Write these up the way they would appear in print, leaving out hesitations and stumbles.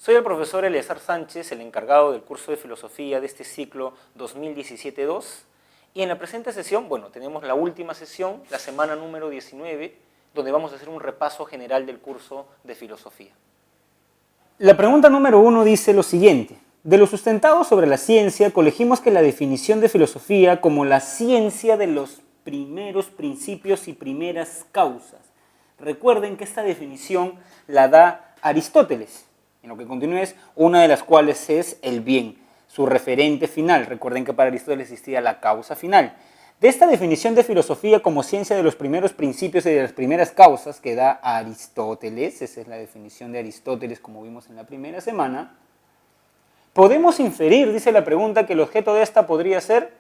Soy el profesor Eleazar Sánchez, el encargado del curso de filosofía de este ciclo 2017-2, y en la presente sesión, tenemos la última sesión, la semana número 19, donde vamos a hacer un repaso general del curso de filosofía. La pregunta número 1 dice lo siguiente: de lo sustentado sobre la ciencia, colegimos que la definición de filosofía como la ciencia de los primeros principios y primeras causas. Recuerden que esta definición la da Aristóteles. En lo que continúa es una de las cuales es el bien, su referente final. Recuerden que para Aristóteles existía la causa final. De esta definición de filosofía como ciencia de los primeros principios y de las primeras causas que da Aristóteles, esa es la definición de Aristóteles como vimos en la primera semana, podemos inferir, dice la pregunta, que el objeto de esta podría ser,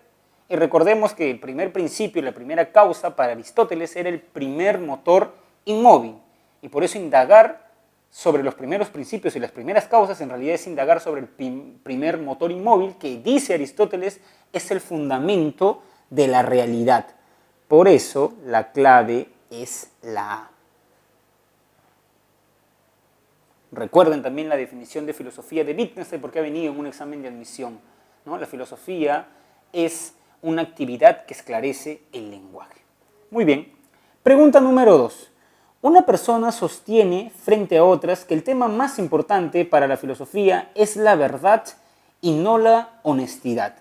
y recordemos que el primer principio y la primera causa para Aristóteles era el primer motor inmóvil, y por eso indagar sobre los primeros principios y las primeras causas en realidad es indagar sobre el primer motor inmóvil que, dice Aristóteles, es el fundamento de la realidad. Por eso la clave es la A. Recuerden también la definición de filosofía de Wittgenstein porque ha venido en un examen de admisión, ¿no? La filosofía es una actividad que esclarece el lenguaje. Muy bien. Pregunta número 2. Una persona sostiene frente a otras que el tema más importante para la filosofía es la verdad y no la honestidad.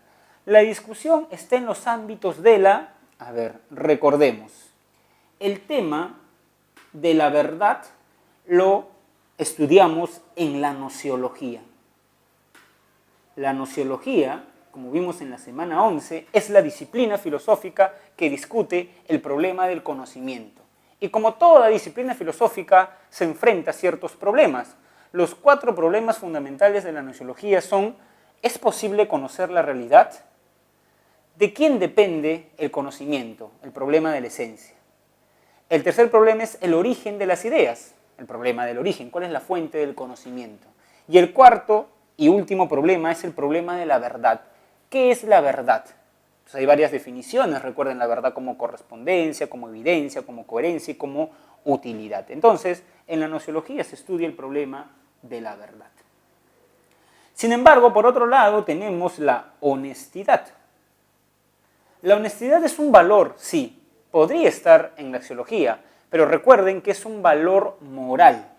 La discusión está en los ámbitos de la... recordemos. El tema de la verdad lo estudiamos en la nociología. La nociología, como vimos en la semana 11, es la disciplina filosófica que discute el problema del conocimiento. Y como toda disciplina filosófica se enfrenta a ciertos problemas. Los 4 problemas fundamentales de la nociología son: ¿es posible conocer la realidad? ¿De quién depende el conocimiento? El problema de la esencia. El tercer problema es el origen de las ideas, el problema del origen, ¿cuál es la fuente del conocimiento? Y el cuarto y último problema es el problema de la verdad. ¿Qué es la verdad? Hay varias definiciones, recuerden la verdad como correspondencia, como evidencia, como coherencia y como utilidad. Entonces, en la nociología se estudia el problema de la verdad. Sin embargo, por otro lado, tenemos la honestidad. La honestidad es un valor, sí, podría estar en la axiología, pero recuerden que es un valor moral.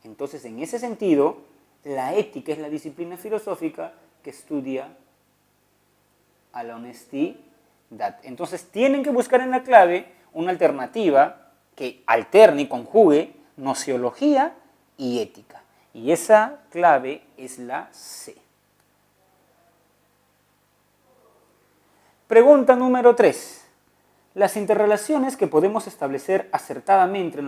Entonces, en ese sentido, la ética es la disciplina filosófica que estudia a la honestidad. Entonces tienen que buscar en la clave una alternativa que alterne y conjugue nociología y ética. Y esa clave es la C. Pregunta número 3. Las interrelaciones que podemos establecer acertadamente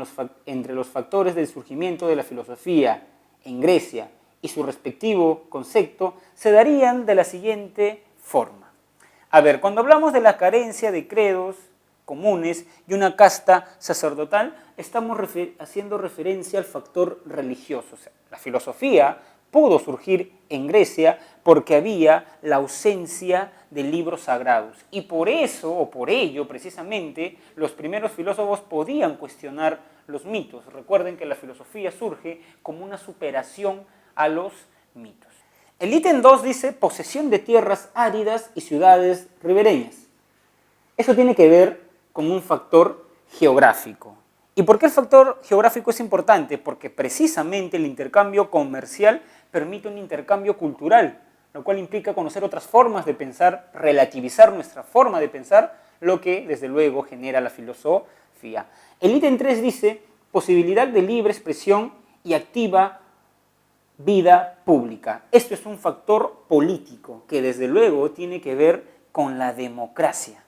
entre los factores del surgimiento de la filosofía en Grecia y su respectivo concepto se darían de la siguiente forma. Cuando hablamos de la carencia de credos comunes y una casta sacerdotal, estamos haciendo referencia al factor religioso. O sea, la filosofía pudo surgir en Grecia porque había la ausencia de libros sagrados. Y por eso, o por ello precisamente, los primeros filósofos podían cuestionar los mitos. Recuerden que la filosofía surge como una superación a los mitos. El ítem 2 dice posesión de tierras áridas y ciudades ribereñas. Eso tiene que ver con un factor geográfico. ¿Y por qué el factor geográfico es importante? Porque precisamente el intercambio comercial permite un intercambio cultural, lo cual implica conocer otras formas de pensar, relativizar nuestra forma de pensar, lo que desde luego genera la filosofía. El ítem 3 dice posibilidad de libre expresión y activa vida pública. Esto es un factor político que desde luego tiene que ver con la democracia.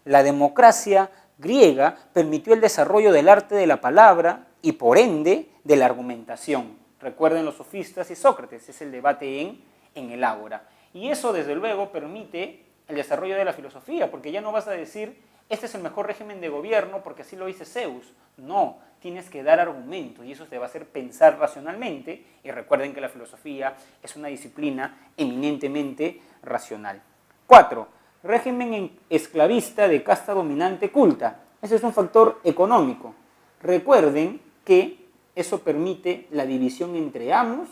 La democracia griega permitió el desarrollo del arte de la palabra y por ende de la argumentación. Recuerden los sofistas y Sócrates, es el debate en el ágora. Y eso desde luego permite el desarrollo de la filosofía, porque ya no vas a decir este es el mejor régimen de gobierno porque así lo dice Zeus. No, tienes que dar argumentos y eso te va a hacer pensar racionalmente. Y recuerden que la filosofía es una disciplina eminentemente racional. 4. Régimen esclavista de casta dominante culta. Ese es un factor económico. Recuerden que eso permite la división entre amos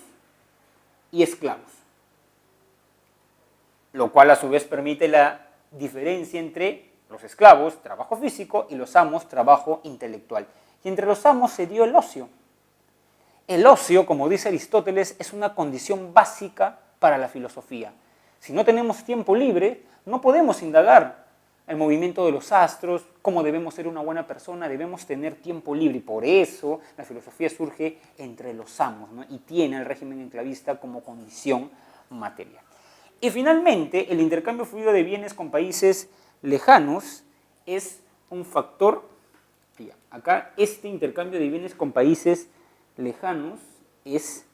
y esclavos, lo cual a su vez permite la diferencia entre los esclavos, trabajo físico, y los amos, trabajo intelectual. Y entre los amos se dio el ocio. El ocio, como dice Aristóteles, es una condición básica para la filosofía. Si no tenemos tiempo libre, no podemos indagar el movimiento de los astros, cómo debemos ser una buena persona, debemos tener tiempo libre. Y por eso la filosofía surge entre los amos, ¿no? Y tiene el régimen enclavista como condición material. Y finalmente, el intercambio fluido de bienes con países lejanos es un factor. Acá este intercambio de bienes con países lejanos es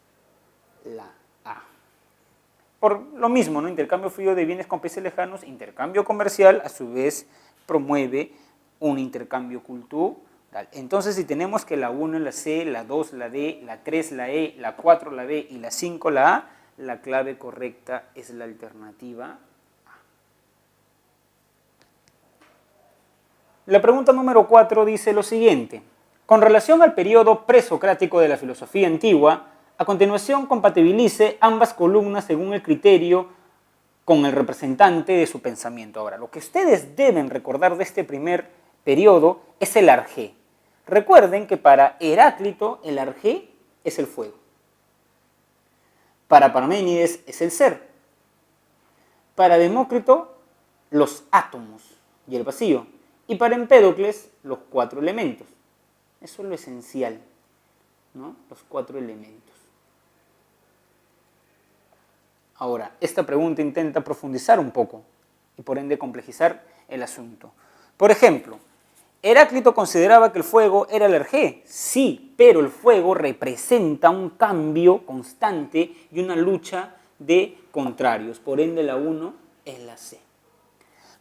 la A. Por lo mismo, ¿no? Intercambio fluido de bienes con países lejanos, intercambio comercial, a su vez promueve un intercambio cultural. Entonces, si tenemos que la 1 la C, la 2 la D, la 3 la E, la 4 la B y la 5 la A, la clave correcta es la alternativa A. La pregunta número 4 dice lo siguiente. Con relación al periodo presocrático de la filosofía antigua, a continuación compatibilice ambas columnas según el criterio con el representante de su pensamiento. Ahora, lo que ustedes deben recordar de este primer periodo es el arjé. Recuerden que para Heráclito el arjé es el fuego. Para Parménides es el ser. Para Demócrito, los átomos y el vacío. Y para Empédocles, los 4 elementos. Eso es lo esencial, ¿no? Los 4 elementos. Ahora, esta pregunta intenta profundizar un poco y por ende complejizar el asunto. Por ejemplo, Heráclito consideraba que el fuego era el arjé. Sí, pero el fuego representa un cambio constante y una lucha de contrarios. Por ende, la 1 es la C.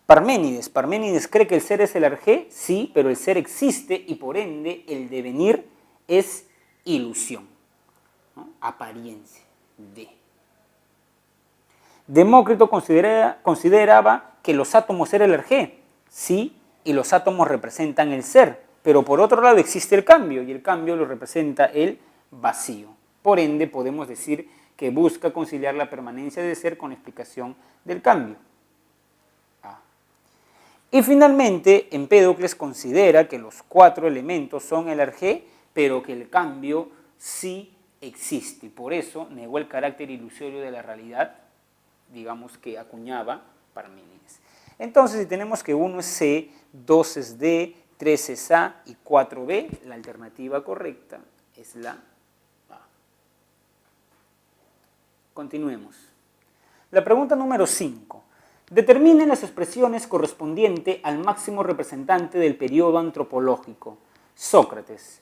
Parménides cree que el ser es el arjé. Sí, pero el ser existe y por ende el devenir es ilusión, ¿no? Apariencia de. Demócrito consideraba que los átomos eran el arjé. Sí, y los átomos representan el ser, pero por otro lado existe el cambio, y el cambio lo representa el vacío. Por ende, podemos decir que busca conciliar la permanencia del ser con la explicación del cambio. Y finalmente, Empédocles considera que los 4 elementos son el arjé, pero que el cambio sí existe. Por eso negó el carácter ilusorio de la realidad, digamos, que acuñaba Parménides. Entonces, si tenemos que 1 es C, 2 es D, 3 es A y 4 B, la alternativa correcta es la A. Continuemos. La pregunta número 5. Determinen las expresiones correspondientes al máximo representante del periodo antropológico, Sócrates.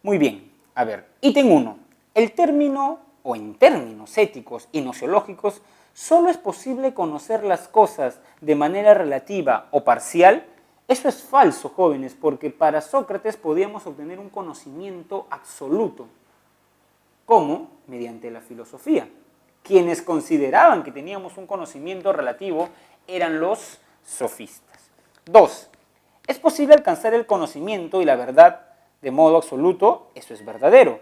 Muy bien, a ver, ítem 1. El término, o en términos éticos y nociológicos, solo es posible conocer las cosas de manera relativa o parcial. Eso es falso, jóvenes, porque para Sócrates podíamos obtener un conocimiento absoluto. ¿Cómo? Mediante la filosofía. Quienes consideraban que teníamos un conocimiento relativo eran los sofistas. 2. ¿Es posible alcanzar el conocimiento y la verdad de modo absoluto? Eso es verdadero.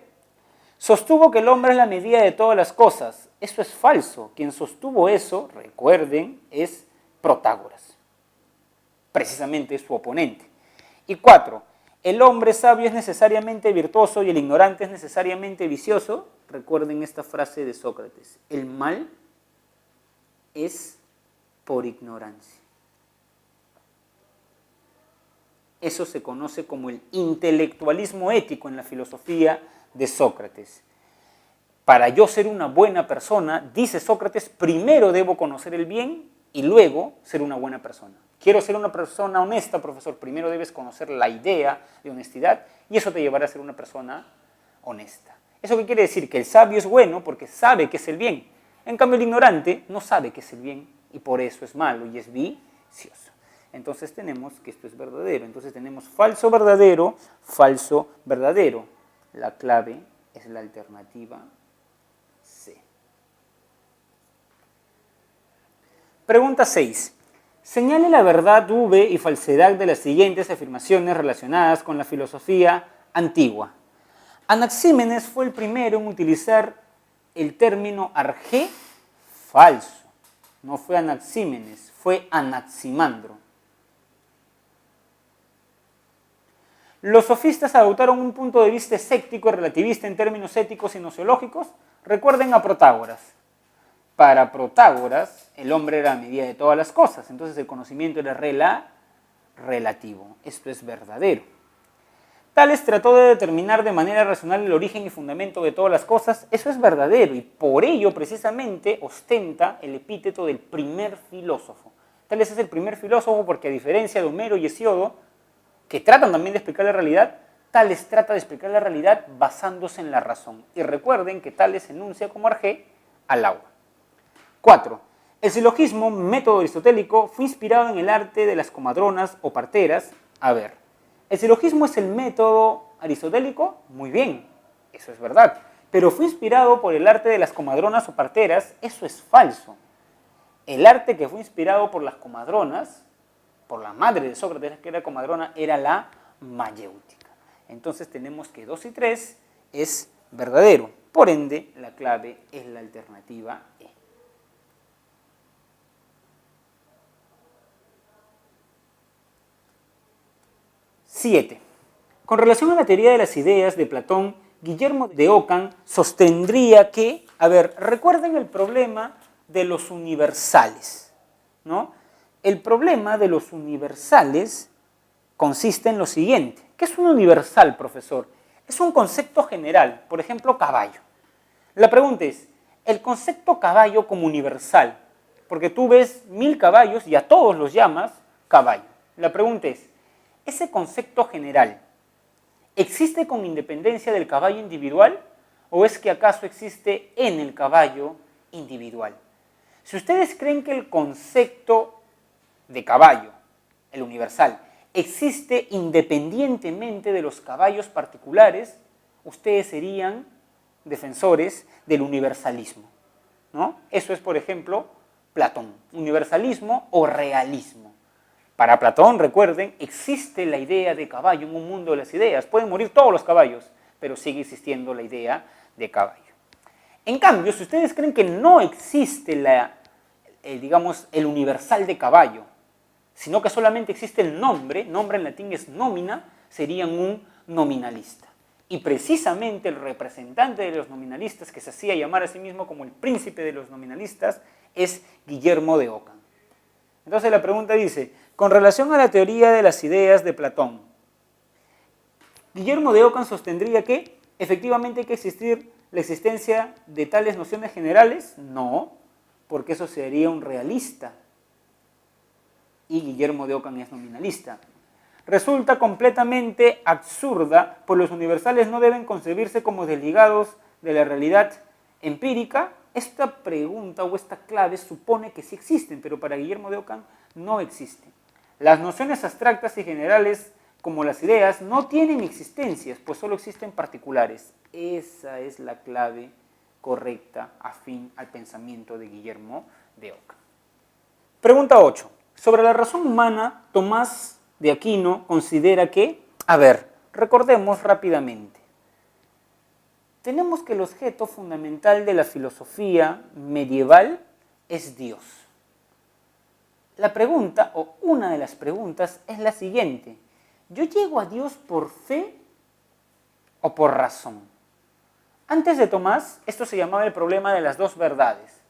Sostuvo que el hombre es la medida de todas las cosas. Eso es falso. Quien sostuvo eso, recuerden, es Protágoras. Precisamente su oponente. Y 4. ¿El hombre sabio es necesariamente virtuoso y el ignorante es necesariamente vicioso? Recuerden esta frase de Sócrates. El mal es por ignorancia. Eso se conoce como el intelectualismo ético en la filosofía de Sócrates. Para yo ser una buena persona, dice Sócrates, primero debo conocer el bien y luego ser una buena persona. Quiero ser una persona honesta, profesor, primero debes conocer la idea de honestidad y eso te llevará a ser una persona honesta. ¿Eso qué quiere decir? Que el sabio es bueno porque sabe que es el bien. En cambio, el ignorante no sabe que es el bien y por eso es malo y es vicioso. Entonces tenemos que esto es verdadero. Entonces tenemos falso, verdadero, falso, verdadero. La clave es la alternativa C. Pregunta 6. Señale la verdad V y falsedad de las siguientes afirmaciones relacionadas con la filosofía antigua. Anaxímenes fue el primero en utilizar el término arjé, falso. No fue Anaxímenes, fue Anaximandro. Los sofistas adoptaron un punto de vista escéptico y relativista en términos éticos y nociológicos. Recuerden a Protágoras. Para Protágoras, el hombre era la medida de todas las cosas, entonces el conocimiento era relativo. Esto es verdadero. Tales trató de determinar de manera racional el origen y fundamento de todas las cosas. Eso es verdadero y por ello precisamente ostenta el epíteto del primer filósofo. Tales es el primer filósofo porque a diferencia de Homero y Hesíodo, que tratan también de explicar la realidad, Tales trata de explicar la realidad basándose en la razón. Y recuerden que Tales enuncia como arjé al agua. 4. El silogismo, método aristotélico, fue inspirado en el arte de las comadronas o parteras. A ver, ¿el silogismo es el método aristotélico? Muy bien, eso es verdad. Pero fue inspirado por el arte de las comadronas o parteras. Eso es falso. El arte que fue inspirado por las comadronas, por la madre de Sócrates, que era comadrona, era la mayéutica. Entonces tenemos que 2 y 3 es verdadero. Por ende, la clave es la alternativa E. Siete. Con relación a la teoría de las ideas de Platón, Guillermo de Ockham sostendría que, a ver, recuerden el problema de los universales, ¿no? El problema de los universales consiste en lo siguiente. ¿Qué es un universal, profesor? Es un concepto general, por ejemplo, caballo. La pregunta es, el concepto caballo como universal, porque tú ves 1000 caballos y a todos los llamas caballo. La pregunta es, ¿ese concepto general existe con independencia del caballo individual o es que acaso existe en el caballo individual? Si ustedes creen que el concepto de caballo, el universal, existe independientemente de los caballos particulares, ustedes serían defensores del universalismo, ¿no? Eso es, por ejemplo, Platón, universalismo o realismo. Para Platón, recuerden, existe la idea de caballo en un mundo de las ideas. Pueden morir todos los caballos, pero sigue existiendo la idea de caballo. En cambio, si ustedes creen que no existe el universal de caballo, sino que solamente existe el nombre en latín es nomina, serían un nominalista. Y precisamente el representante de los nominalistas, que se hacía llamar a sí mismo como el príncipe de los nominalistas, es Guillermo de Ockham. Entonces la pregunta dice, con relación a la teoría de las ideas de Platón, Guillermo de Ockham sostendría que efectivamente hay que existir la existencia de tales nociones generales. No, porque eso sería un realista. Y Guillermo de Ockham es nominalista. Resulta completamente absurda, pues los universales no deben concebirse como desligados de la realidad empírica. Esta pregunta o esta clave supone que sí existen, pero para Guillermo de Ockham no existen. Las nociones abstractas y generales, como las ideas, no tienen existencias, pues solo existen particulares. Esa es la clave correcta afín al pensamiento de Guillermo de Ockham. Pregunta 8. Sobre la razón humana, Tomás de Aquino considera que, a ver, recordemos rápidamente. Tenemos que el objeto fundamental de la filosofía medieval es Dios. La pregunta, o una de las preguntas, es la siguiente. ¿Yo llego a Dios por fe o por razón? Antes de Tomás, esto se llamaba el problema de las dos verdades.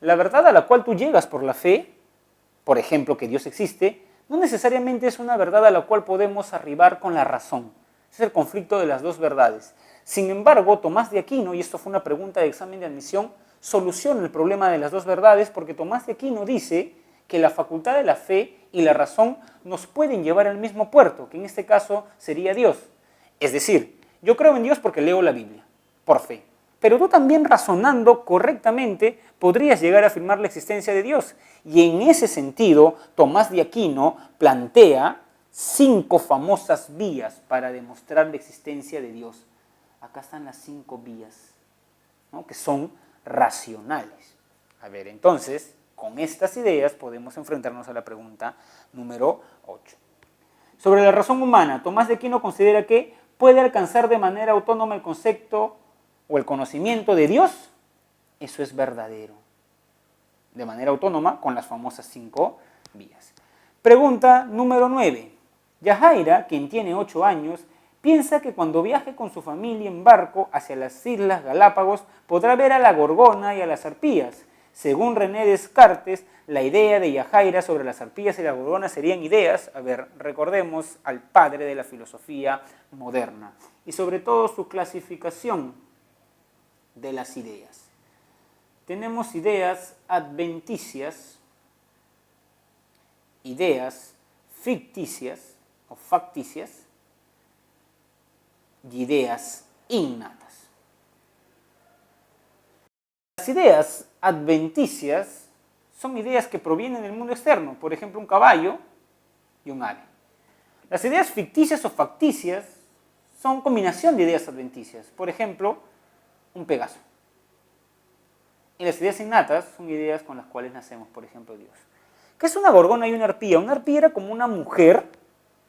La verdad a la cual tú llegas por la fe, por ejemplo, que Dios existe, no necesariamente es una verdad a la cual podemos arribar con la razón. Es el conflicto de las dos verdades. Sin embargo, Tomás de Aquino, y esto fue una pregunta de examen de admisión, soluciona el problema de las dos verdades porque Tomás de Aquino dice que la facultad de la fe y la razón nos pueden llevar al mismo puerto, que en este caso sería Dios. Es decir, yo creo en Dios porque leo la Biblia, por fe. Pero tú también razonando correctamente podrías llegar a afirmar la existencia de Dios. Y en ese sentido, Tomás de Aquino plantea 5 famosas vías para demostrar la existencia de Dios. Acá están las 5 vías, ¿no?, que son racionales. A ver, entonces, con estas ideas podemos enfrentarnos a la pregunta número 8. Sobre la razón humana, Tomás de Aquino considera que puede alcanzar de manera autónoma el concepto o el conocimiento de Dios. eso es verdadero, de manera autónoma con las famosas 5 vías. Pregunta número 9. Yajaira, quien tiene 8 años, piensa que cuando viaje con su familia en barco hacia las Islas Galápagos podrá ver a la gorgona y a las arpías. Según René Descartes, la idea de Yajaira sobre las arpías y la gorgona serían ideas, recordemos al padre de la filosofía moderna, y sobre todo su clasificación de las ideas. Tenemos ideas adventicias, ideas ficticias o facticias y ideas innatas. Las ideas adventicias son ideas que provienen del mundo externo, por ejemplo, un caballo y un ave. Las ideas ficticias o facticias son combinación de ideas adventicias, por ejemplo, un Pegaso. Y las ideas innatas son ideas con las cuales nacemos, por ejemplo, Dios. ¿Qué es una gorgona y una arpía? Una arpía era como una mujer,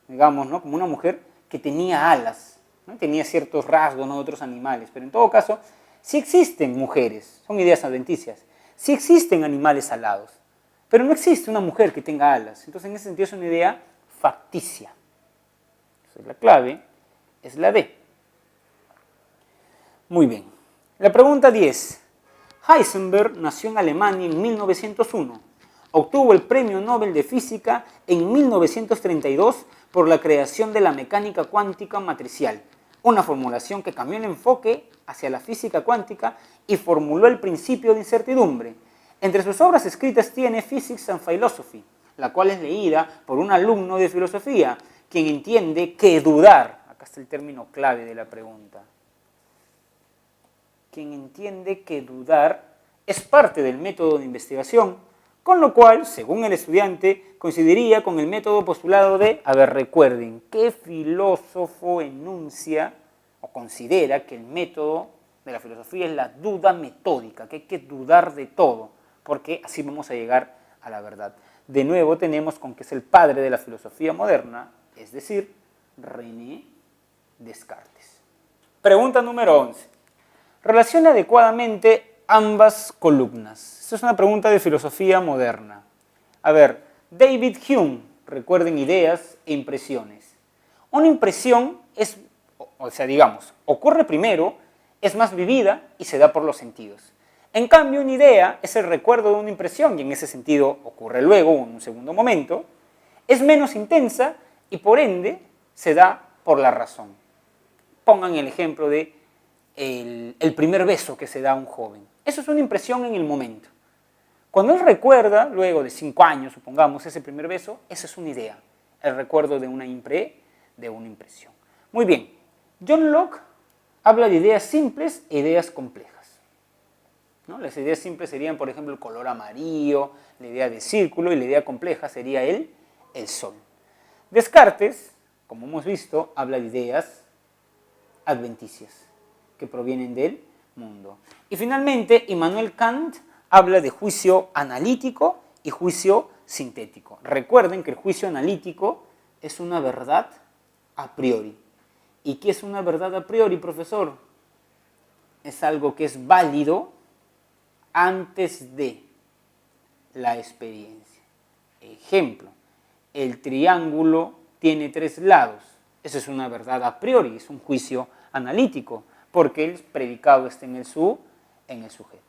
digamos, ¿no? Como una mujer que tenía alas, ¿no? Tenía ciertos rasgos, ¿no? De otros animales, pero en todo caso, sí existen mujeres, son ideas adventicias, sí existen animales alados, pero no existe una mujer que tenga alas. Entonces, en ese sentido, es una idea facticia. Entonces, la clave es la D. Muy bien. La pregunta 10. Heisenberg nació en Alemania en 1901. Obtuvo el Premio Nobel de Física en 1932 por la creación de la mecánica cuántica matricial, una formulación que cambió el enfoque hacia la física cuántica y formuló el principio de incertidumbre. Entre sus obras escritas tiene Physics and Philosophy, la cual es leída por un alumno de filosofía, quien entiende que dudar, acá está el término clave de la pregunta, quien entiende que dudar es parte del método de investigación, con lo cual, según el estudiante, coincidiría con el método postulado de, recuerden, ¿qué filósofo enuncia o considera que el método de la filosofía es la duda metódica, que hay que dudar de todo, porque así vamos a llegar a la verdad? De nuevo tenemos con que es el padre de la filosofía moderna, es decir, René Descartes. Pregunta número 11. Relaciona adecuadamente ambas columnas. Esta es una pregunta de filosofía moderna. David Hume, recuerden ideas e impresiones. Una impresión es, ocurre primero, es más vivida y se da por los sentidos. En cambio, una idea es el recuerdo de una impresión y en ese sentido ocurre luego, en un segundo momento, es menos intensa y por ende se da por la razón. Pongan el ejemplo de el primer beso que se da a un joven. Eso es una impresión en el momento. Cuando él recuerda, luego de 5 años, supongamos, ese primer beso, esa es una idea, el recuerdo de una impresión. Muy bien, John Locke habla de ideas simples e ideas complejas, ¿no? Las ideas simples serían, por ejemplo, el color amarillo, la idea de círculo, y la idea compleja sería el sol. Descartes, como hemos visto, habla de ideas adventicias, que provienen del mundo. Y finalmente, Immanuel Kant habla de juicio analítico y juicio sintético. Recuerden que el juicio analítico es una verdad a priori. ¿Y qué es una verdad a priori, profesor? Es algo que es válido antes de la experiencia. Ejemplo, el triángulo tiene 3 lados. Eso es una verdad a priori, es un juicio analítico, porque el predicado está en el sujeto.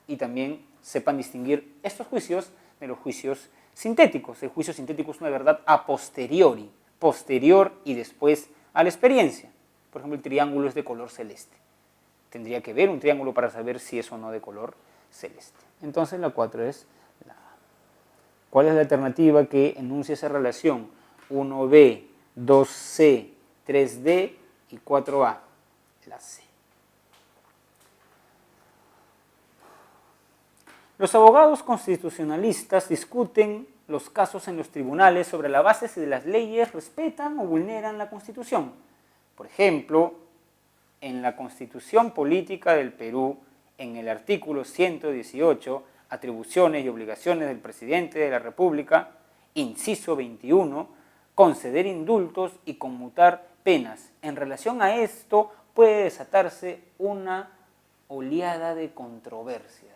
Y también sepan distinguir estos juicios de los juicios sintéticos. El juicio sintético es una verdad a posteriori, posterior y después a la experiencia. Por ejemplo, el triángulo es de color celeste. Tendría que ver un triángulo para saber si es o no de color celeste. Entonces la 4 es la A. ¿Cuál es la alternativa que enuncia esa relación? 1B, 2C, 3D y 4A. La C. Los abogados constitucionalistas discuten los casos en los tribunales sobre la base si las leyes respetan o vulneran la Constitución. Por ejemplo, en la Constitución Política del Perú, en el artículo 118, atribuciones y obligaciones del presidente de la República, inciso 21, conceder indultos y conmutar penas. En relación a esto puede desatarse una oleada de controversias.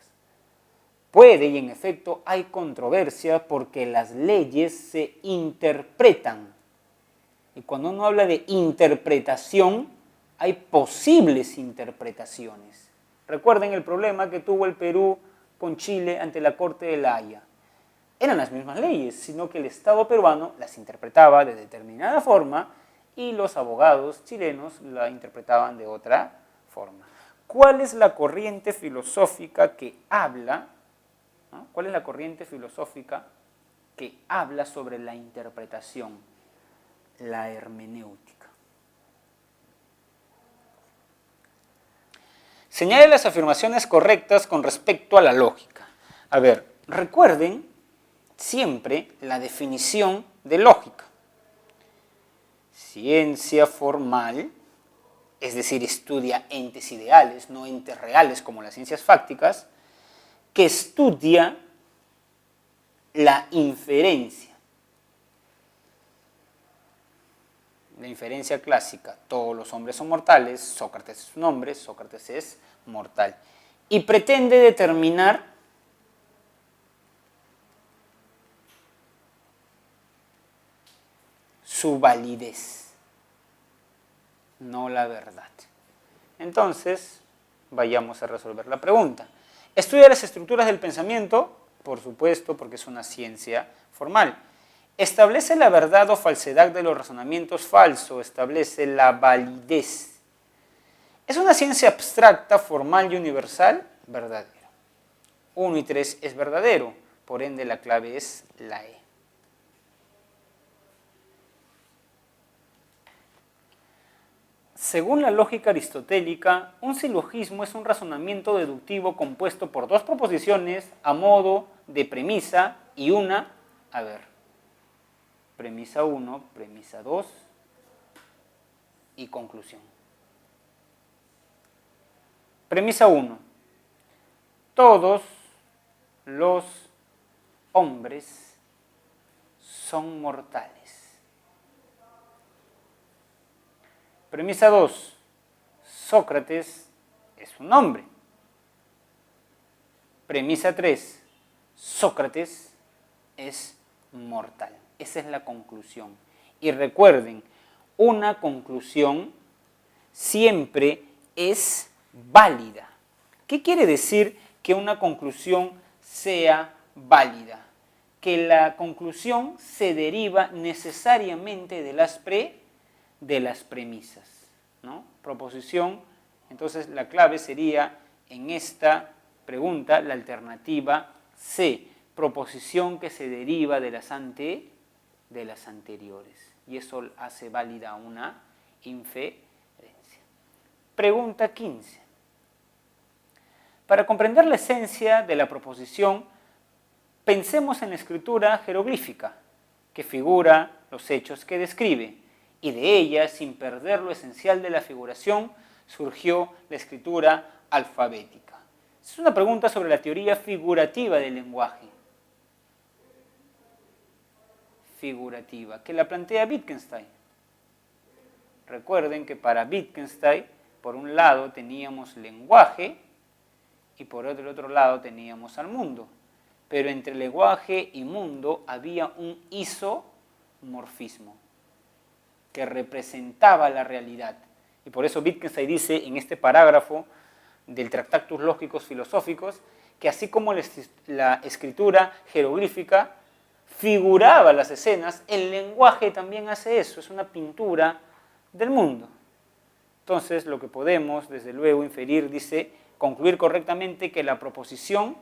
Puede, y en efecto hay controversia porque las leyes se interpretan. Y cuando uno habla de interpretación, hay posibles interpretaciones. Recuerden el problema que tuvo el Perú con Chile ante la Corte de La Haya. Eran las mismas leyes, sino que el Estado peruano las interpretaba de determinada forma y los abogados chilenos la interpretaban de otra forma. ¿Cuál es la corriente filosófica que habla? ¿No? ¿Cuál es la corriente filosófica que habla sobre la interpretación? La hermenéutica. Señale las afirmaciones correctas con respecto a la lógica. A ver, recuerden siempre la definición de lógica. Ciencia formal, es decir, estudia entes ideales, no entes reales como las ciencias fácticas, que estudia la inferencia. La inferencia clásica, todos los hombres son mortales, Sócrates es un hombre, Sócrates es mortal. Y pretende determinar su validez, no la verdad. Entonces, vayamos a resolver la pregunta. ¿Estudia las estructuras del pensamiento? Por supuesto, porque es una ciencia formal. ¿Establece la verdad o falsedad de los razonamientos falsos? Establece la validez. ¿Es una ciencia abstracta, formal y universal? Verdadero. 1 y 3 es verdadero, por ende la clave es la E. Según la lógica aristotélica, un silogismo es un razonamiento deductivo compuesto por dos proposiciones a modo de premisa y una, premisa 1, premisa 2 y conclusión. Premisa 1. Todos los hombres son mortales. Premisa 2. Sócrates es un hombre. Premisa 3. Sócrates es mortal. Esa es la conclusión. Y recuerden, una conclusión siempre es válida. ¿Qué quiere decir que una conclusión sea válida? Que la conclusión se deriva necesariamente de las premisas, ¿no? Proposición, entonces la clave sería en esta pregunta la alternativa C, proposición que se deriva de las anteriores, y eso hace válida una inferencia. Pregunta 15. Para comprender la esencia de la proposición, pensemos en la escritura jeroglífica, que figura los hechos que describe, y de ella, sin perder lo esencial de la figuración, surgió la escritura alfabética. Es una pregunta sobre la teoría figurativa del lenguaje. Figurativa, que la plantea Wittgenstein. Recuerden que para Wittgenstein, por un lado teníamos lenguaje y por el otro lado teníamos al mundo. Pero entre lenguaje y mundo había un isomorfismo que representaba la realidad. Y por eso Wittgenstein dice en este parágrafo del Tractatus Lógicos Filosóficos que así como la escritura jeroglífica figuraba las escenas, el lenguaje también hace eso, es una pintura del mundo. Entonces, lo que podemos, desde luego, inferir, dice, concluir correctamente que la proposición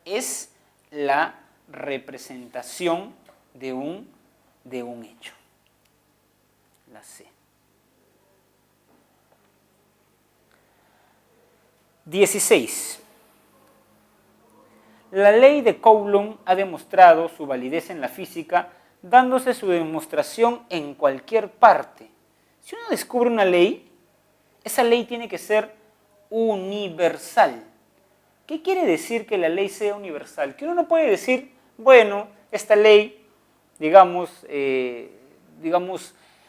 es la representación de un hecho. La C. 16. La ley de Coulomb ha demostrado su validez en la física, dándose su demostración en cualquier parte. Si uno descubre una ley, esa ley tiene que ser universal. ¿Qué quiere decir que la ley sea universal? Que uno no puede decir, bueno, esta ley, digamos,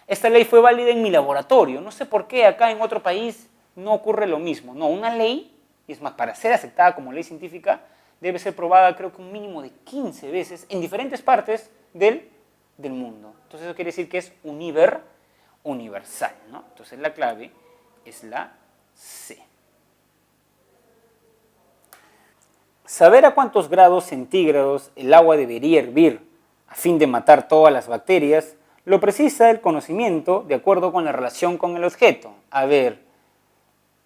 esta ley fue válida en mi laboratorio. No sé por qué acá en otro país no ocurre lo mismo. No, una ley y es más, para ser aceptada como ley científica, debe ser probada creo que un mínimo de 15 veces en diferentes partes del mundo. Entonces eso quiere decir que es universal, ¿no? Entonces la clave es la C. Saber a cuántos grados centígrados el agua debería hervir a fin de matar todas las bacterias lo precisa el conocimiento de acuerdo con la relación con el objeto. A ver,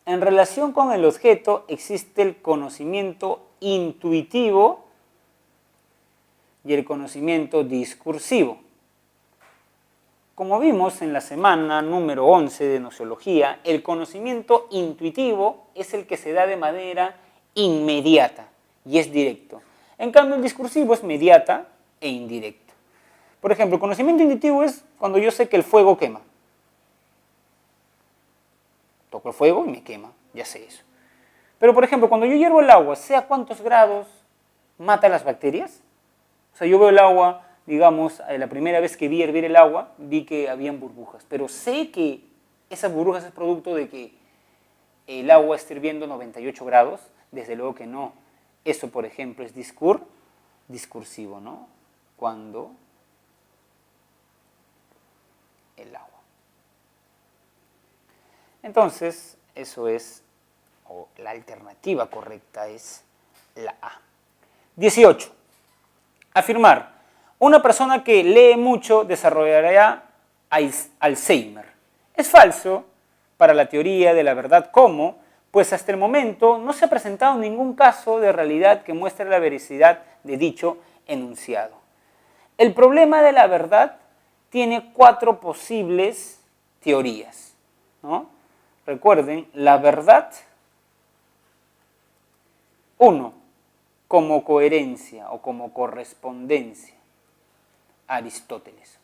en relación con el objeto existe el conocimiento intuitivo y el conocimiento discursivo. Como vimos en la semana número 11 de Nociología, el conocimiento intuitivo es el que se da de manera inmediata y es directo. En cambio, el discursivo es mediata e indirecto. Por ejemplo, el conocimiento intuitivo es cuando yo sé que el fuego quema. Toco el fuego y me quema, ya sé eso. Pero, por ejemplo, cuando yo hiervo el agua, ¿sé a cuántos grados mata las bacterias? O sea, yo veo el agua, digamos, la primera vez que vi hervir el agua, vi que habían burbujas. Pero sé que esas burbujas es producto de que el agua está hirviendo 98 grados. Desde luego que no. Eso, por ejemplo, es discursivo, ¿no? Cuando el agua. Entonces, eso es, o la alternativa correcta es la A. 18. Afirmar. Una persona que lee mucho desarrollará Alzheimer. Es falso para la teoría de la verdad como, pues hasta el momento no se ha presentado ningún caso de realidad que muestre la veracidad de dicho enunciado. El problema de la verdad tiene 4 posibles teorías, ¿no? Recuerden, la verdad, 1, como coherencia o como correspondencia. Aristóteles.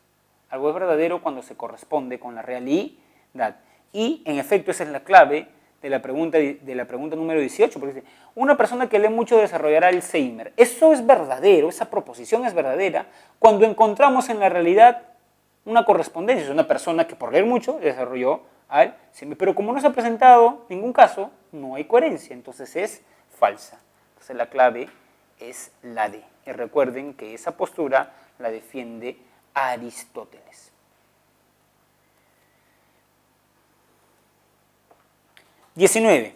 Algo es verdadero cuando se corresponde con la realidad. Y, en efecto, esa es la clave de la pregunta número 18, porque dice, una persona que lee mucho desarrollará Alzheimer. Eso es verdadero, esa proposición es verdadera cuando encontramos en la realidad una correspondencia. Es una persona que por leer mucho desarrolló Alzheimer, pero como no se ha presentado ningún caso, no hay coherencia, entonces es falsa. Entonces la clave es la D. Y recuerden que esa postura la defiende Aristóteles. 19.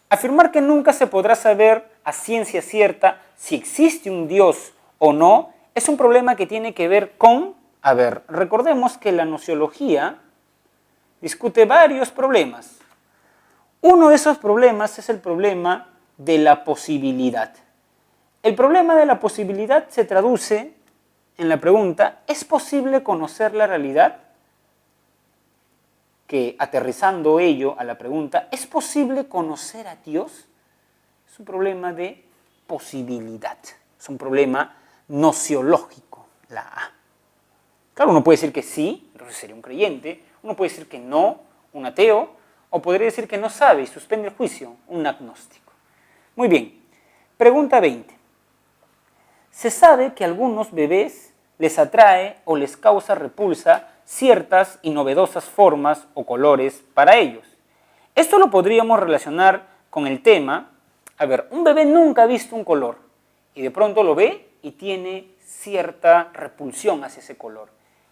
Afirmar que nunca se podrá saber a ciencia cierta si existe un Dios o no es un problema que tiene que ver con, recordemos que la nociología discute varios problemas. Uno de esos problemas es el problema de la posibilidad. El problema de la posibilidad se traduce en la pregunta, ¿es posible conocer la realidad? Que aterrizando ello a la pregunta, ¿es posible conocer a Dios? Es un problema de posibilidad, es un problema nociológico, la A. Claro, uno puede decir que sí, entonces sería un creyente, uno puede decir que no, un ateo, o podría decir que no sabe y suspende el juicio, un agnóstico. Muy bien, pregunta 20. Se sabe que a algunos bebés les atrae o les causa repulsa ciertas y novedosas formas o colores para ellos. Esto lo podríamos relacionar con el tema, un bebé nunca ha visto un color y de pronto lo ve y tiene cierta repulsión hacia ese color.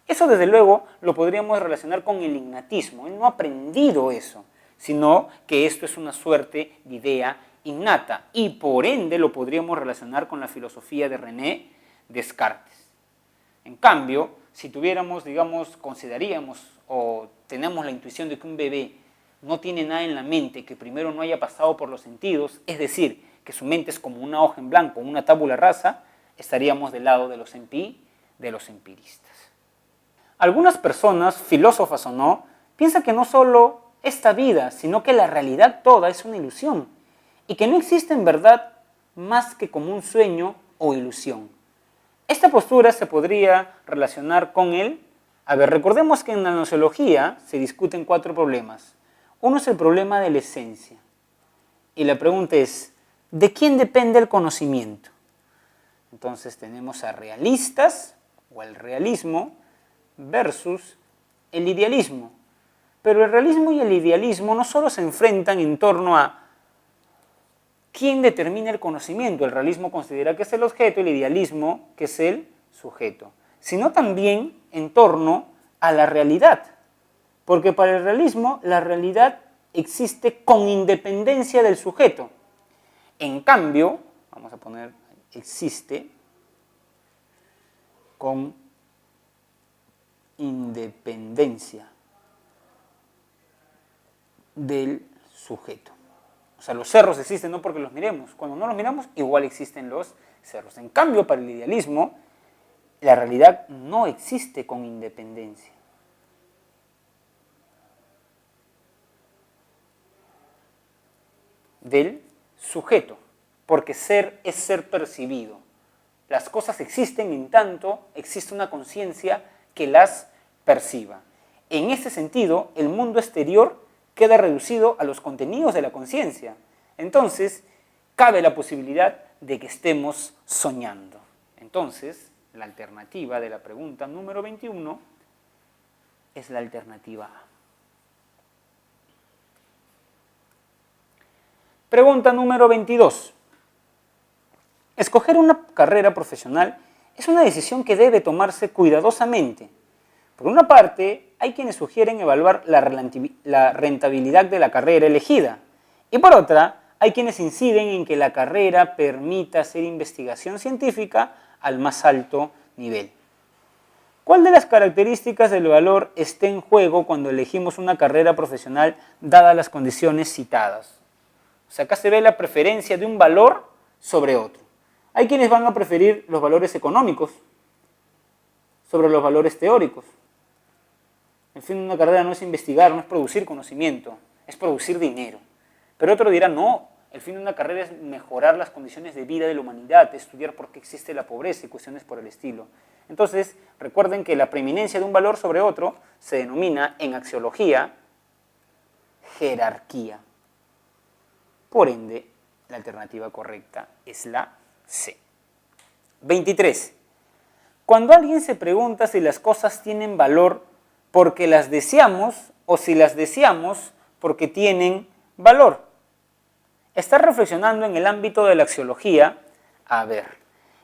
Eso desde luego lo podríamos relacionar con el innatismo. Él no ha aprendido eso, sino que esto es una suerte de idea innata y por ende lo podríamos relacionar con la filosofía de René Descartes. En cambio, si tuviéramos, consideraríamos o tenemos la intuición de que un bebé no tiene nada en la mente que primero no haya pasado por los sentidos, es decir, que su mente es como una hoja en blanco, una tabula rasa, estaríamos del lado de los empiristas. Algunas personas, filósofas o no, piensan que no solo esta vida, sino que la realidad toda es una ilusión y que no existe en verdad más que como un sueño o ilusión. Esta postura se podría relacionar con recordemos que en la nociología se discuten 4 problemas. Uno es el problema de la esencia. Y la pregunta es, ¿de quién depende el conocimiento? Entonces tenemos a realistas, o el realismo, versus el idealismo. Pero el realismo y el idealismo no solo se enfrentan en torno a ¿quién determina el conocimiento? El realismo considera que es el objeto, el idealismo que es el sujeto, sino también en torno a la realidad, porque para el realismo la realidad existe con independencia del sujeto. En cambio, vamos a poner existe con independencia del sujeto. O sea, los cerros existen no porque los miremos. Cuando no los miramos, igual existen los cerros. En cambio, para el idealismo, la realidad no existe con independencia. Del sujeto, porque ser es ser percibido. Las cosas existen en tanto existe una conciencia que las perciba. En ese sentido, el mundo exterior queda reducido a los contenidos de la conciencia. Entonces, cabe la posibilidad de que estemos soñando. Entonces, la alternativa de la pregunta número 21 es la alternativa A. Pregunta número 22. Escoger una carrera profesional es una decisión que debe tomarse cuidadosamente. Por una parte, hay quienes sugieren evaluar la rentabilidad de la carrera elegida. Y por otra, hay quienes inciden en que la carrera permita hacer investigación científica al más alto nivel. ¿Cuál de las características del valor está en juego cuando elegimos una carrera profesional dadas las condiciones citadas? O sea, acá se ve la preferencia de un valor sobre otro. Hay quienes van a preferir los valores económicos sobre los valores teóricos. El fin de una carrera no es investigar, no es producir conocimiento, es producir dinero. Pero otro dirá, no, el fin de una carrera es mejorar las condiciones de vida de la humanidad, estudiar por qué existe la pobreza y cuestiones por el estilo. Entonces, recuerden que la preeminencia de un valor sobre otro se denomina en axiología jerarquía. Por ende, la alternativa correcta es la C. 23. Cuando alguien se pregunta si las cosas tienen valor porque las deseamos o si las deseamos porque tienen valor. Está reflexionando en el ámbito de la axiología. A ver,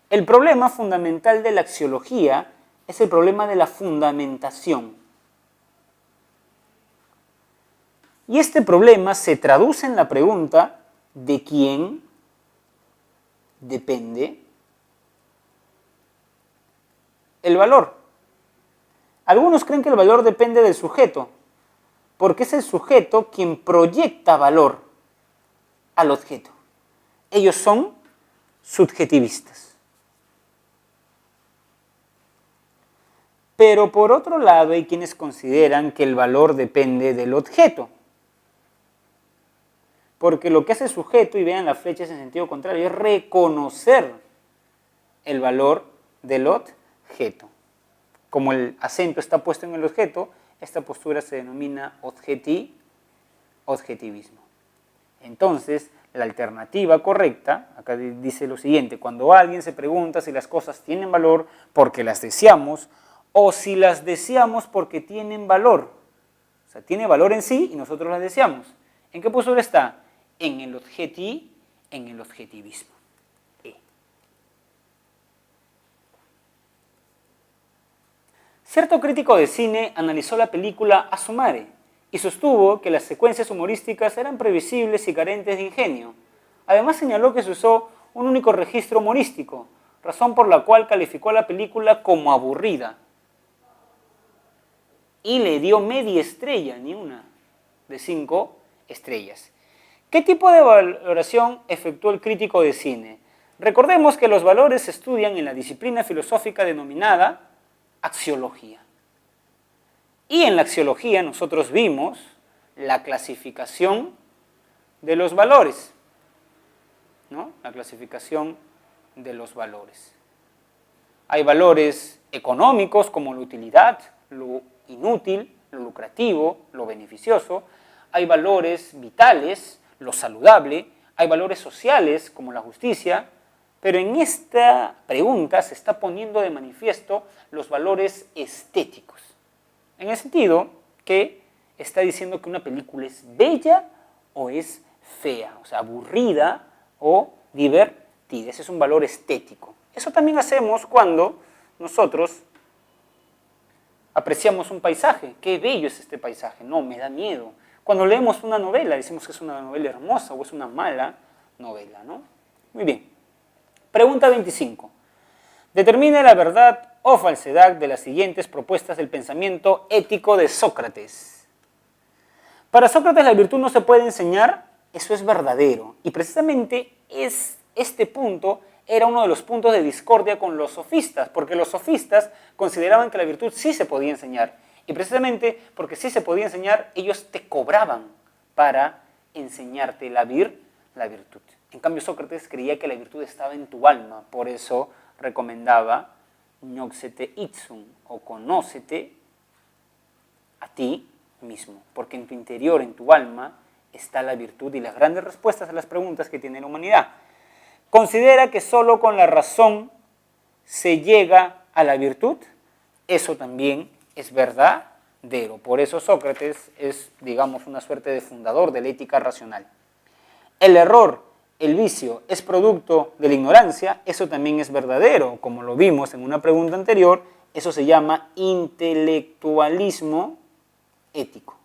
el problema fundamental de la axiología es el problema de la fundamentación. Y este problema se traduce en la pregunta ¿de quién depende el valor? Algunos creen que el valor depende del sujeto, porque es el sujeto quien proyecta valor al objeto. Ellos son subjetivistas. Pero por otro lado hay quienes consideran que el valor depende del objeto. Porque lo que hace el sujeto, y vean las flechas en sentido contrario, es reconocer el valor del objeto. Como el acento está puesto en el objeto, esta postura se denomina objetivismo. Entonces, la alternativa correcta, acá dice lo siguiente, cuando alguien se pregunta si las cosas tienen valor porque las deseamos o si las deseamos porque tienen valor. O sea, tiene valor en sí y nosotros las deseamos. ¿En qué postura está? En el objetivismo. Cierto crítico de cine analizó la película a su madre y sostuvo que las secuencias humorísticas eran previsibles y carentes de ingenio. Además señaló que se usó un único registro humorístico, razón por la cual calificó a la película como aburrida. Y le dio media estrella, ni una, de 5 estrellas. ¿Qué tipo de valoración efectuó el crítico de cine? Recordemos que los valores se estudian en la disciplina filosófica denominada axiología. Y en la axiología nosotros vimos la clasificación de los valores, ¿no? La clasificación de los valores. Hay valores económicos como la utilidad, lo inútil, lo lucrativo, lo beneficioso. Hay valores vitales, lo saludable. Hay valores sociales como la justicia. Pero en esta pregunta se está poniendo de manifiesto los valores estéticos. En el sentido que está diciendo que una película es bella o es fea, o sea, aburrida o divertida. Ese es un valor estético. Eso también hacemos cuando nosotros apreciamos un paisaje. Qué bello es este paisaje. No, me da miedo. Cuando leemos una novela, decimos que es una novela hermosa o es una mala novela, ¿no? Muy bien. Pregunta 25. Determine la verdad o falsedad de las siguientes propuestas del pensamiento ético de Sócrates. Para Sócrates la virtud no se puede enseñar, eso es verdadero. Y precisamente este punto era uno de los puntos de discordia con los sofistas, porque los sofistas consideraban que la virtud sí se podía enseñar. Y precisamente porque sí se podía enseñar, ellos te cobraban para enseñarte la virtud. En cambio, Sócrates creía que la virtud estaba en tu alma, por eso recomendaba gnoxete itsum, o conócete a ti mismo, porque en tu interior, en tu alma, está la virtud y las grandes respuestas a las preguntas que tiene la humanidad. Considera que solo con la razón se llega a la virtud, eso también es verdadero. Por eso Sócrates es, digamos, una suerte de fundador de la ética racional. El error, el vicio, es producto de la ignorancia, eso también es verdadero. Como lo vimos en una pregunta anterior, eso se llama intelectualismo ético.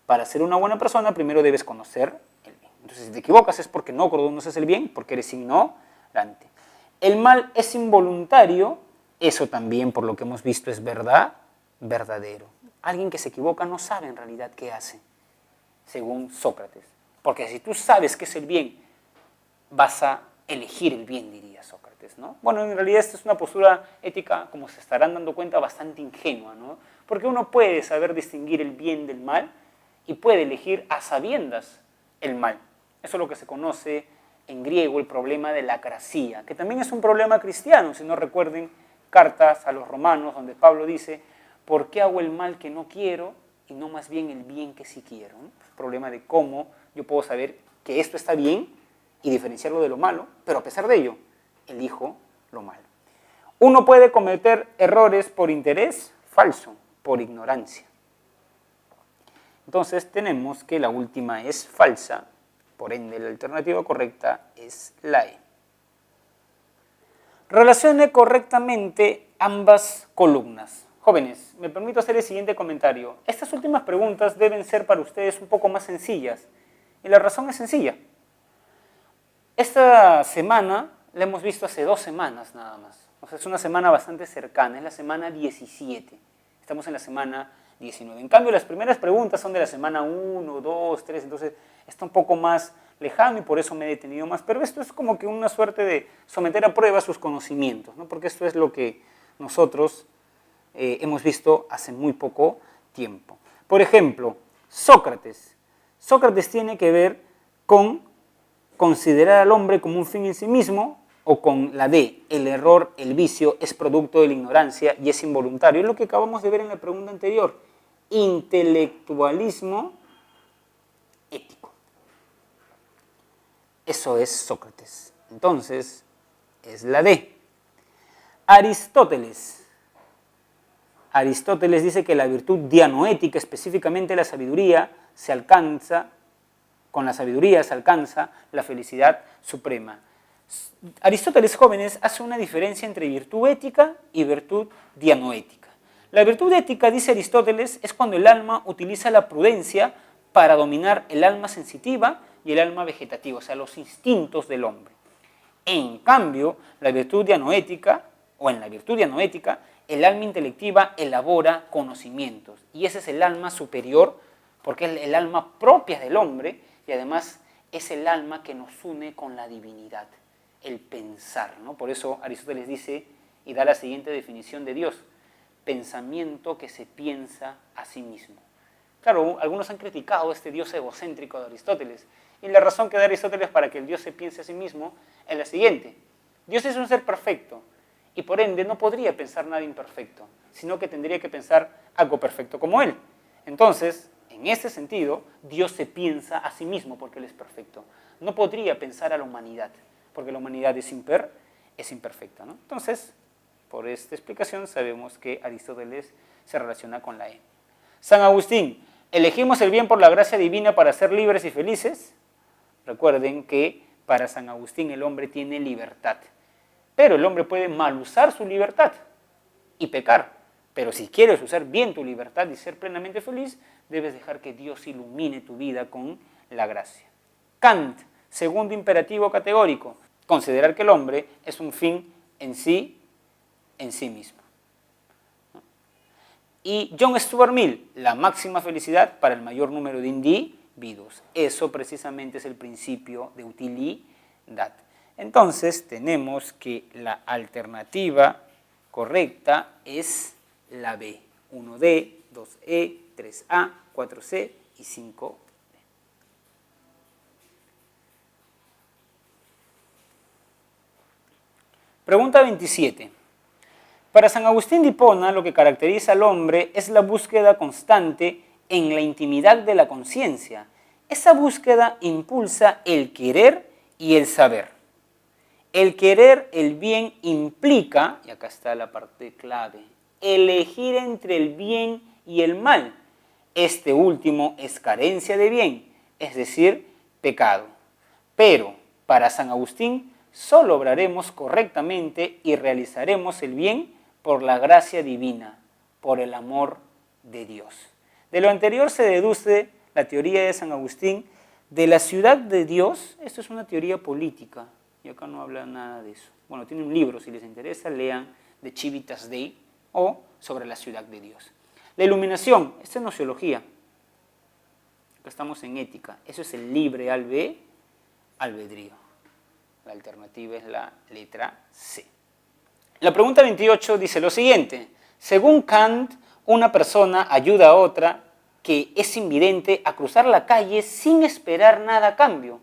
Para ser una buena persona, primero debes conocer el bien. Entonces, si te equivocas es porque no conoces el bien, porque eres ignorante. El mal es involuntario, eso también, por lo que hemos visto, es verdadero. Alguien que se equivoca no sabe en realidad qué hace, según Sócrates. Porque si tú sabes qué es el bien, vas a elegir el bien, diría Sócrates, ¿no? Bueno, en realidad esta es una postura ética, como se estarán dando cuenta, bastante ingenua, ¿no? Porque uno puede saber distinguir el bien del mal y puede elegir a sabiendas el mal. Eso es lo que se conoce en griego el problema de la acrasia, que también es un problema cristiano, si no recuerden cartas a los romanos, donde Pablo dice, ¿por qué hago el mal que no quiero y no más bien el bien que sí quiero? ¿No? Es un problema de cómo yo puedo saber que esto está bien y diferenciarlo de lo malo, pero a pesar de ello, elijo lo malo. Uno puede cometer errores por interés, falso, por ignorancia. Entonces tenemos que la última es falsa, por ende la alternativa correcta es la E. Relacione correctamente ambas columnas. Jóvenes, me permito hacer el siguiente comentario. Estas últimas preguntas deben ser para ustedes un poco más sencillas. Y la razón es sencilla. Esta semana la hemos visto hace 2 semanas nada más. O sea, es una semana bastante cercana, es la semana 17. Estamos en la semana 19. En cambio, las primeras preguntas son de la semana 1, 2, 3, entonces está un poco más lejano y por eso me he detenido más. Pero esto es como que una suerte de someter a prueba sus conocimientos, ¿no? Porque esto es lo que nosotros hemos visto hace muy poco tiempo. Por ejemplo, Sócrates. Sócrates tiene que ver con considerar al hombre como un fin en sí mismo, o con la D, el error, el vicio, es producto de la ignorancia y es involuntario. Es lo que acabamos de ver en la pregunta anterior. Intelectualismo ético. Eso es Sócrates. Entonces, es la D. Aristóteles. Aristóteles dice que la virtud dianoética, específicamente la sabiduría, se alcanza, con la sabiduría se alcanza la felicidad suprema. Aristóteles, jóvenes, hace una diferencia entre virtud ética y virtud dianoética. La virtud ética, dice Aristóteles, es cuando el alma utiliza la prudencia para dominar el alma sensitiva y el alma vegetativa, o sea, los instintos del hombre. En cambio, la virtud dianoética, o en la virtud dianoética, el alma intelectiva elabora conocimientos, y ese es el alma superior, porque es el alma propia del hombre, y además es el alma que nos une con la divinidad, el pensar, ¿no? Por eso Aristóteles dice, y da la siguiente definición de Dios, pensamiento que se piensa a sí mismo. Claro, algunos han criticado este Dios egocéntrico de Aristóteles, y la razón que da Aristóteles para que el Dios se piense a sí mismo es la siguiente. Dios es un ser perfecto, y por ende no podría pensar nada imperfecto, sino que tendría que pensar algo perfecto como Él. Entonces, en este sentido, Dios se piensa a sí mismo porque Él es perfecto. No podría pensar a la humanidad, porque la humanidad es imperfecta, ¿no? Entonces, por esta explicación sabemos que Aristóteles se relaciona con la E. San Agustín, ¿elegimos el bien por la gracia divina para ser libres y felices? Recuerden que Para San Agustín el hombre tiene libertad, pero el hombre puede mal usar su libertad y pecar. Pero si quieres usar bien tu libertad y ser plenamente feliz, debes dejar que Dios ilumine tu vida con la gracia. Kant, segundo imperativo categórico, considerar que el hombre es un fin en sí mismo. Y John Stuart Mill, la máxima felicidad para el mayor número de individuos. Eso precisamente es el principio de utilidad. Entonces tenemos que la alternativa correcta es la B. 1D, 2E, 3A, 4C y 5D. Pregunta 27. Para San Agustín de Hipona, lo que caracteriza al hombre es la búsqueda constante en la intimidad de la conciencia. Esa búsqueda impulsa el querer y el saber. El querer el bien implica, y acá está la parte clave, elegir entre el bien y el mal. Este último es carencia de bien, es decir, pecado. Pero para San Agustín solo obraremos correctamente y realizaremos el bien por la gracia divina, por el amor de Dios. De lo anterior se deduce la teoría de San Agustín de la ciudad de Dios. Esto es una teoría política, y acá no habla nada de eso. Bueno, tiene un libro, si les interesa, lean de Civitas Dei o sobre la ciudad de Dios. La iluminación, esta es nociología. Acá estamos en ética. Eso es el libre albedrío. La alternativa es la letra C. La pregunta 28 dice lo siguiente. Según Kant, una persona ayuda a otra que es invidente a cruzar la calle sin esperar nada a cambio.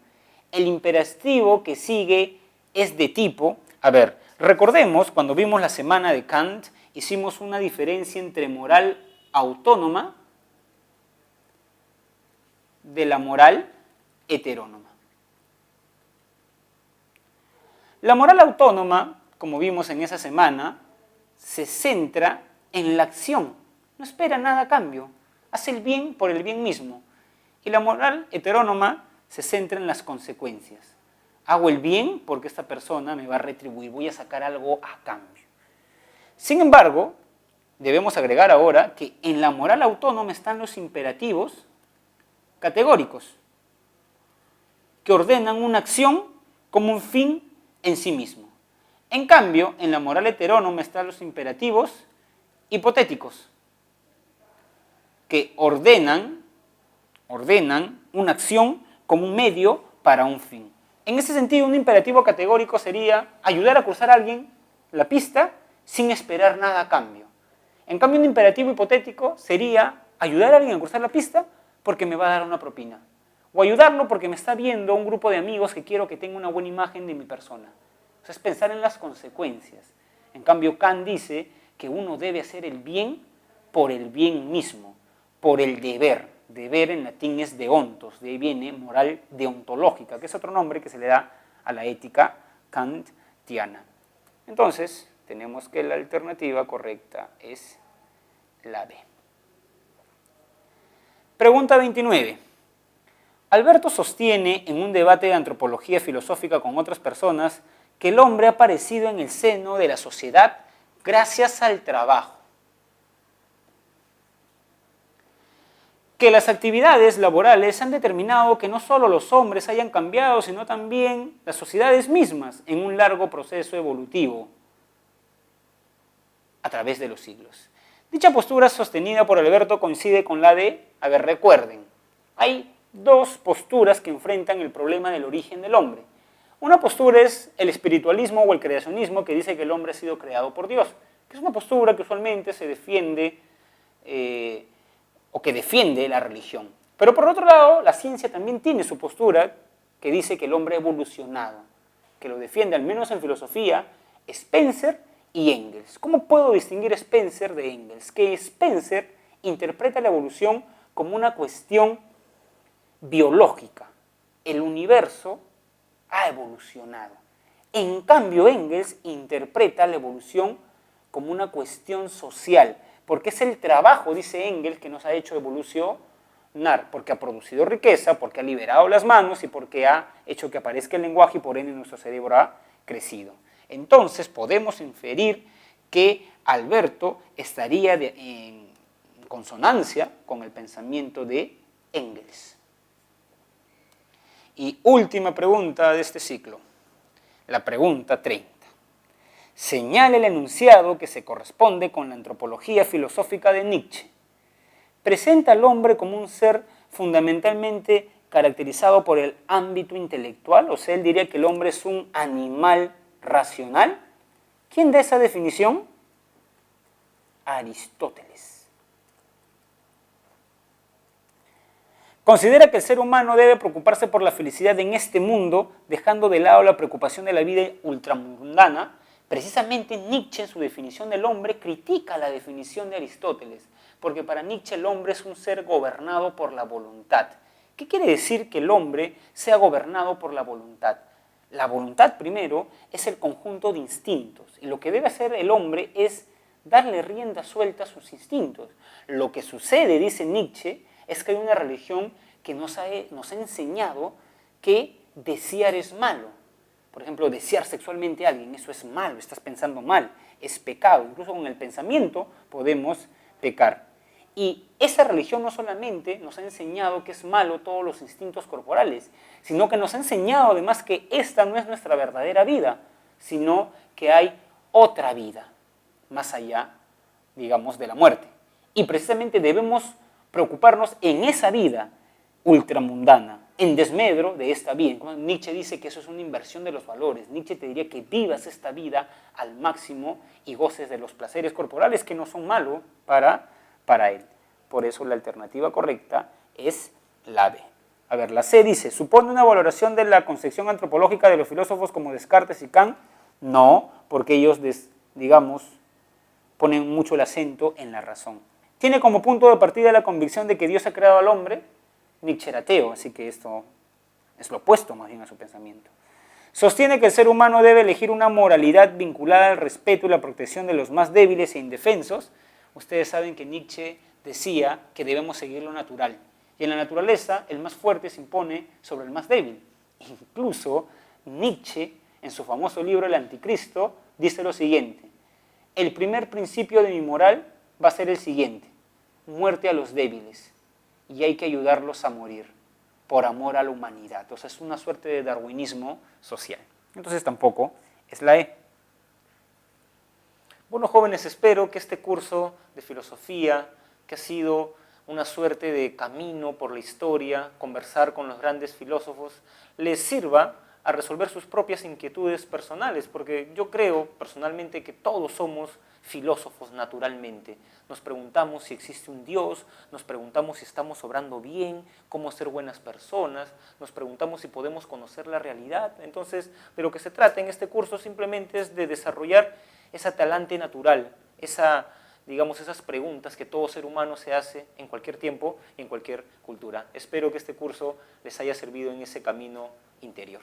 El imperativo que sigue es de tipo... A ver, recordemos cuando vimos la semana de Kant, hicimos una diferencia entre moral autónoma de la moral heterónoma. La moral autónoma, como vimos en esa semana, se centra en la acción, no espera nada a cambio, hace el bien por el bien mismo. Y la moral heterónoma se centra en las consecuencias. Hago el bien porque esta persona me va a retribuir, voy a sacar algo a cambio. Sin embargo, debemos agregar ahora que en la moral autónoma están los imperativos categóricos, que ordenan una acción como un fin en sí mismo. En cambio, en la moral heterónoma están los imperativos hipotéticos, que ordenan una acción como un medio para un fin. En ese sentido, un imperativo categórico sería ayudar a cruzar a alguien la pista sin esperar nada a cambio. En cambio, un imperativo hipotético sería ayudar a alguien a cruzar la pista porque me va a dar una propina. O ayudarlo porque me está viendo un grupo de amigos que quiero que tenga una buena imagen de mi persona. O sea, es pensar en las consecuencias. En cambio, Kant dice que uno debe hacer el bien por el bien mismo, por el deber. Deber en latín es deontos, de ahí viene moral deontológica, que es otro nombre que se le da a la ética kantiana. Entonces, tenemos que la alternativa correcta es la B. Pregunta 29. Alberto sostiene en un debate de antropología filosófica con otras personas que el hombre ha aparecido en el seno de la sociedad gracias al trabajo. Que las actividades laborales han determinado que no solo los hombres hayan cambiado, sino también las sociedades mismas en un largo proceso evolutivo a través de los siglos. Dicha postura sostenida por Alberto coincide con la de, recuerden, hay dos posturas que enfrentan el problema del origen del hombre. Una postura es el espiritualismo o el creacionismo, que dice que el hombre ha sido creado por Dios, que es una postura que usualmente se defiende o que defiende la religión. Pero por otro lado, la ciencia también tiene su postura que dice que el hombre ha evolucionado, que lo defiende, al menos en filosofía, Spencer y Engels. ¿Cómo puedo distinguir Spencer de Engels? Que Spencer interpreta la evolución como una cuestión biológica. El universo ha evolucionado. En cambio, Engels interpreta la evolución como una cuestión social, porque es el trabajo, dice Engels, que nos ha hecho evolucionar. nar, porque ha producido riqueza, porque ha liberado las manos y porque ha hecho que aparezca el lenguaje y por ende nuestro cerebro ha crecido. Entonces podemos inferir que Alberto estaría en consonancia con el pensamiento de Engels. Y última pregunta de este ciclo, la pregunta 30. Señala el enunciado que se corresponde con la antropología filosófica de Nietzsche. Presenta al hombre como un ser fundamentalmente caracterizado por el ámbito intelectual, o sea, él diría que el hombre es un animal racional. ¿Quién da esa definición? Aristóteles. Considera que el ser humano debe preocuparse por la felicidad en este mundo, dejando de lado la preocupación de la vida ultramundana. Precisamente Nietzsche, en su definición del hombre, critica la definición de Aristóteles, porque para Nietzsche el hombre es un ser gobernado por la voluntad. ¿Qué quiere decir que el hombre sea gobernado por la voluntad? La voluntad, primero, es el conjunto de instintos, y lo que debe hacer el hombre es darle rienda suelta a sus instintos. Lo que sucede, dice Nietzsche, es que hay una religión que nos ha enseñado que desear es malo. Por ejemplo, desear sexualmente a alguien, eso es malo, estás pensando mal, es pecado. Incluso con el pensamiento podemos pecar. Y esa religión no solamente nos ha enseñado que es malo todos los instintos corporales, sino que nos ha enseñado además que esta no es nuestra verdadera vida, sino que hay otra vida, más allá, digamos, de la muerte. Y precisamente debemos preocuparnos en esa vida ultramundana, en desmedro de esta vida. Nietzsche dice que eso es una inversión de los valores. Nietzsche te diría que vivas esta vida al máximo y goces de los placeres corporales que no son malos para él. Por eso la alternativa correcta es la B. A ver, la C dice, ¿supone una valoración de la concepción antropológica de los filósofos como Descartes y Kant? No, porque ellos, digamos, ponen mucho el acento en la razón. ¿Tiene como punto de partida la convicción de que Dios ha creado al hombre? Nietzsche era ateo, así que esto es lo opuesto más bien a su pensamiento. Sostiene que el ser humano debe elegir una moralidad vinculada al respeto y la protección de los más débiles e indefensos. Ustedes saben que Nietzsche decía que debemos seguir lo natural. Y en la naturaleza, el más fuerte se impone sobre el más débil. Incluso Nietzsche, en su famoso libro El Anticristo, dice lo siguiente: el primer principio de mi moral va a ser el siguiente: muerte a los débiles, y hay que ayudarlos a morir, por amor a la humanidad. O sea, es una suerte de darwinismo social. Entonces tampoco es la E. Bueno, jóvenes, espero que este curso de filosofía, que ha sido una suerte de camino por la historia, conversar con los grandes filósofos, les sirva a resolver sus propias inquietudes personales, porque yo creo personalmente que todos somos filósofos naturalmente. Nos preguntamos si existe un Dios, nos preguntamos si estamos obrando bien, cómo ser buenas personas, nos preguntamos si podemos conocer la realidad. Entonces, de lo que se trata en este curso simplemente es de desarrollar esa talante natural, esas preguntas que todo ser humano se hace en cualquier tiempo y en cualquier cultura. Espero que este curso les haya servido en ese camino interior.